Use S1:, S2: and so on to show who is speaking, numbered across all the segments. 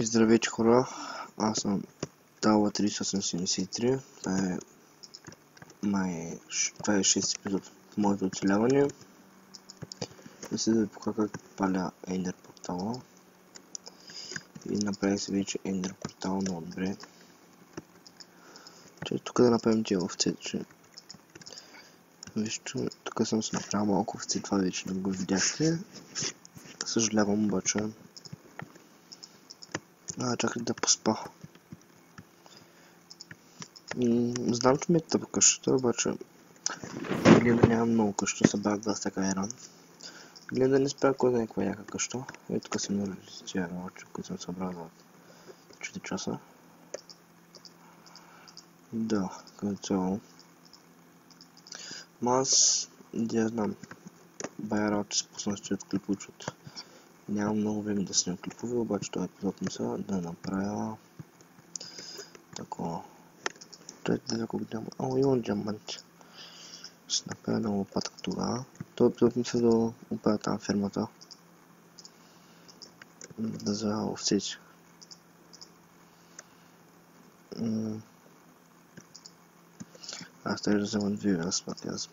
S1: И здравейте хора, аз съм Тала 3873, това е 6 епизод в моето оцеляване. И сега да ви покажа как паля Ендер портала. И направих си вече Ендер портал много добре. Тук да направим тия овци. Вижте, тук съм си направил малко овци, това вече не го видяхте. Съжалявам обаче. Чакай да поспа. Знам, че ми е тъпа къщата, обаче гледа няма много къща, събрах 2 стака еран. Гледа не спря кой да някаква яка къща. И тук съм на тия работи, които съм събрал за 4 часа. Да, като цяло. Аз не знам. Бая работи се пусна с клипове, защото нямам много време да снимам клипове, обаче този епизод мисля да направя такова. Той да някой няма. Имам диаманти. Ще направя една лопатка тогава. Този епизод мисля да оправя там фермата. Да за овцете. Аз трябва да взема 2 разпати, аз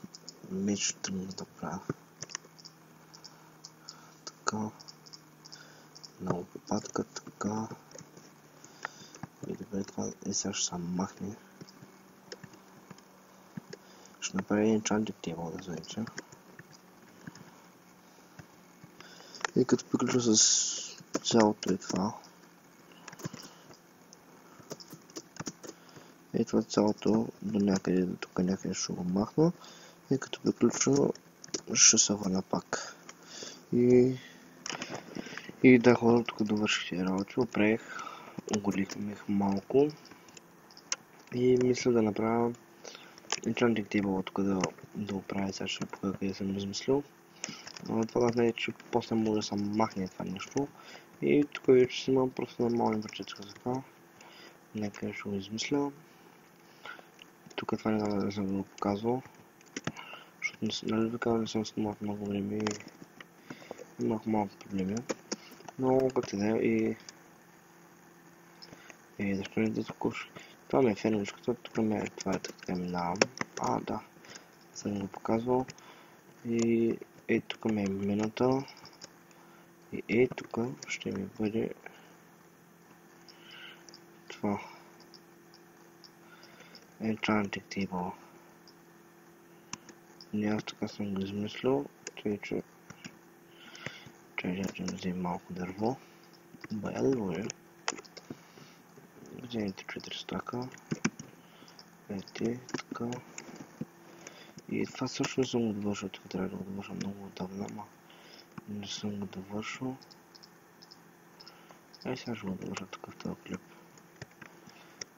S1: меч тръгна да правя. Така. Една лопатка, така. И добре това и сега ще се махне. Ще направя enchanting table, да знаете. И като приключа с цялото това. И това цялото до някъде, до тук някъде ще го махна. И като приключа ще се върна пак. И да ходя тук да върших тези работи. Оправих, оголих малко. И мисля да направя enchanting table тук да оправя, сега ще покажа къде съм измислил. Това да знаете, че после може да се махне това нещо. И тук вече си имам просто нормални върчетка за това. Нека ще го измисля. Тук това не съм го показвал. Защото нали така не съм снимал много време и имах малко проблеми. Но като да и защо не да куш. Това ми е фермичката, тук ми е това така минавам. Да. Съм го показвал. И тук ми е мината. И тук ще ми бъде това. Enchanting table. Аз така съм го измислил, тъй че да вземем малко дърво. Дърво е. Вземете 4 стака. Ето, така. И това също не съм го довършил, тук трябва да го довърша много отдавна, ама не съм го довършил. Сега ще го довърша тук в този клип.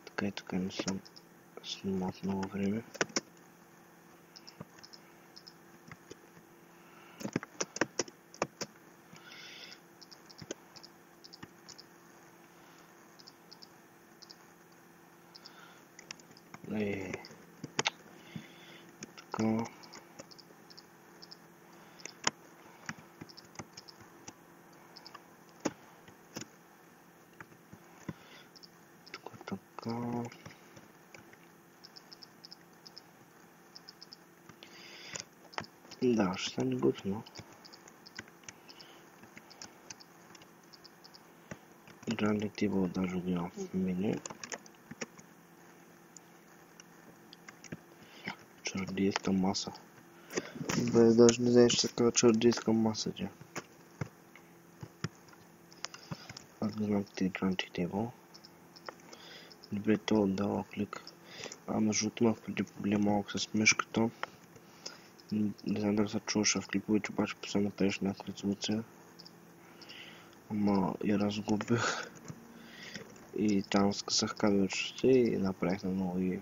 S1: Така и така не съм снимал много време. Така. Да, ще стане готино. Enchanting table даже го имам в меню. Чародейска маса. Даже не знаеш, че така чародейска маса тя. Аз не знам къде е Enchanting table. Добре, то отдава клик. Между другото имах преди проблем малко с мишката. Не знам дали се чуваше в клиповете, обаче постоянно пееш някаква резолюция. Ама я разгубих. И там скъсах кабелчето и направих на ново и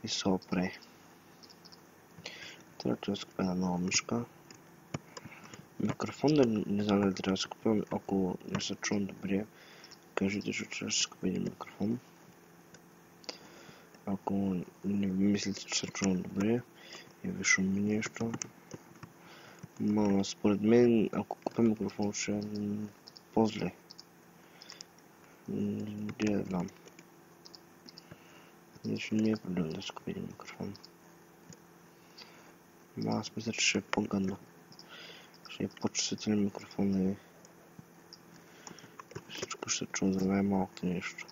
S1: се оправих. Трябва да си купя една нова мишка. Микрофон не знам дали трябва да си купя, ако не се чувам добре, кажете, че трябва да си купя един микрофон. Ако не мислите, че се чувам добре и ви шуми нещо. Но според мен, ако купя микрофон, ще е по-зле. Не знам. Значи не е проблем да си купи един микрофон. Но аз мисля, че ще е по-гъдно. Ще е по-чувствителен микрофон и всичко ще чува за най-малко нещо.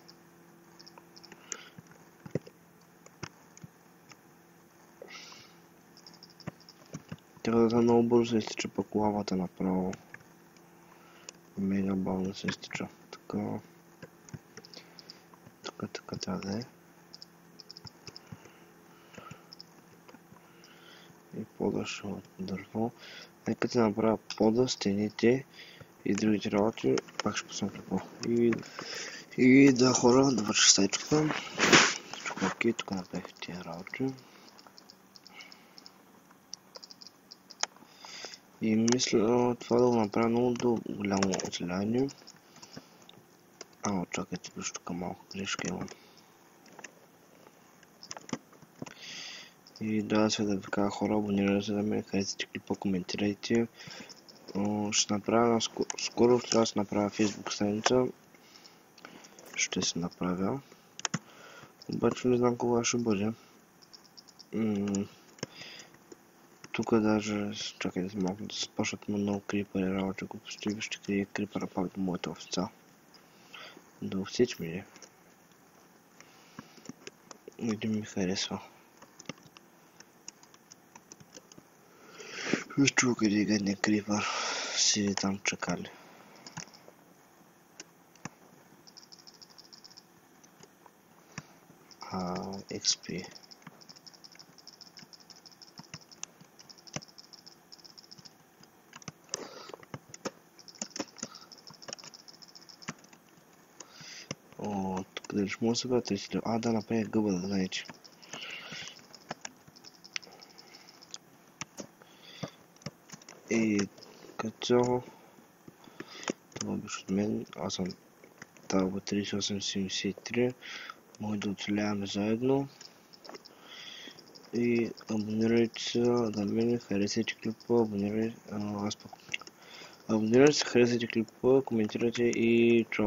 S1: Трябва да много бързо се изтича пък лавата направо. Мега бавно се изтича. Така трябва да е. И пода ще от дърво. Нека да направя пода, стените и другите работи. Пак ще пусна какво. И да хора, да върши сайчката. Окей, тук направих тия работи. И мисля това да го направя много до голямо оцеляние. Чакайте, виж тук малко грешка имам. И да, сега да ви кажа хора, абонирайте се за мен, харесайте клипа, коментирайте. Ще направя скоро, трябва да се направя Facebook страница. Ще се направя. Обаче не знам кога ще бъде. Тук даже, чакайте се малко да се спашат много крипъри работи, ако постои ще крие крипъра пак до моята овца. До овцич ми е. Един ми харесва. Виж чува къде е гадния крипър. Сиди там чакали. XP. Тук дали ще мога сега 30. Да направя гъба, да знаете. И като това беше от мен, аз съм Талба 3873, може да оцеляваме заедно. И абонирайте се за мен, харесайте клипа, абонирайте се, харесайте клипа, коментирайте и чао.